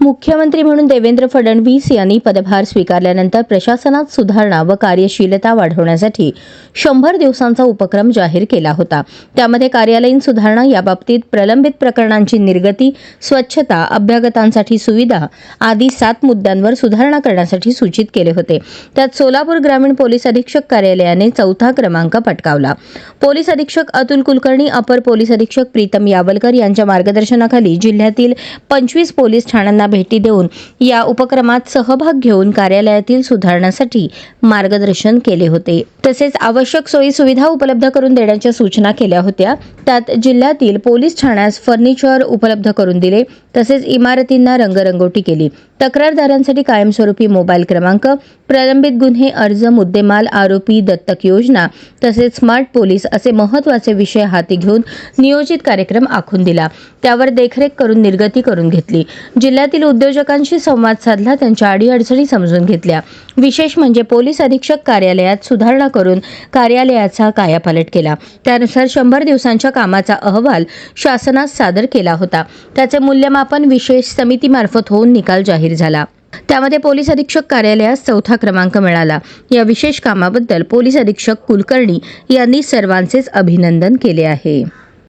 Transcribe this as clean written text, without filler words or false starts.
मुख्यमंत्री म्हणून देवेंद्र फडणवीस यांनी पदभार स्वीकारल्यानंतर प्रशासनात सुधारणा व कार्यशीलता वाढवण्यासाठी 100 दिवसांचा उपक्रम जाहीर केला होता। त्यामध्ये कार्यालयीन सुधारणा, याबाबतीत प्रलंबित प्रकरणांची निर्गती, स्वच्छता, अभ्यागतांसाठी सुविधा आदी 7 मुद्द्यांवर सुधारणा करण्यासाठी सूचित केले होते। त्यात सोलापूर ग्रामीण पोलीस अधीक्षक कार्यालयाने 4था क्रमांक पटकावला। पोलीस अधीक्षक अतुल कुलकर्णी, अपर पोलीस अधीक्षक प्रीतम यावलकर यांच्या मार्गदर्शनाखाली जिल्ह्यातील 25 पोलीस ठाण्यांना भेटी देऊन या उपक्रमात सहभाग घेऊन कार्यालयातील सुधारणासाठी मार्गदर्शन केले होते। तसेच आवश्यक सोयी सुविधा उपलब्ध करून देण्याच्या सूचना केल्या होत्या। त्यात जिल्ह्यातील पोलीस ठाण्यास फर्निचर उपलब्ध करून दिले, तसेच इमारतींना रंगरंगोटी केली। तक्रारदारांसाठी कायमस्वरूपी मोबाईल क्रमांक, प्रलंबित गुन्हे, अर्ज, मुद्देमाल, आरोपी, दत्तक योजना तसेच स्मार्ट पोलीस असे महत्त्वाचे विषय हाती घेऊन नियोजित कार्यक्रम आखून दिला। त्यावर देखरेख करून निर्गती करून घेतली। जिल्ह्यातील उद्योजकांशी संवाद साधला, त्यांच्या अडीअडचणी समजून घेतल्या। विशेष म्हणजे पोलीस अधीक्षक कार्यालयात सुधारणा करून कार्यालयाचा कायापालट केला। त्यानुसार 100 दिवसांच्या कामाचा अहवाल शासनास सादर केला होता। त्याचे मूल्यमापन विशेष समितीमार्फत होऊन निकाल जाहीर झाला। त्यामध्ये पोलीस अधीक्षक कार्यालयास 4था क्रमांक मिळाला। या विशेष कामाबद्दल पोलीस अधीक्षक कुलकर्णी यांनी सर्वांचेच अभिनंदन केले आहे।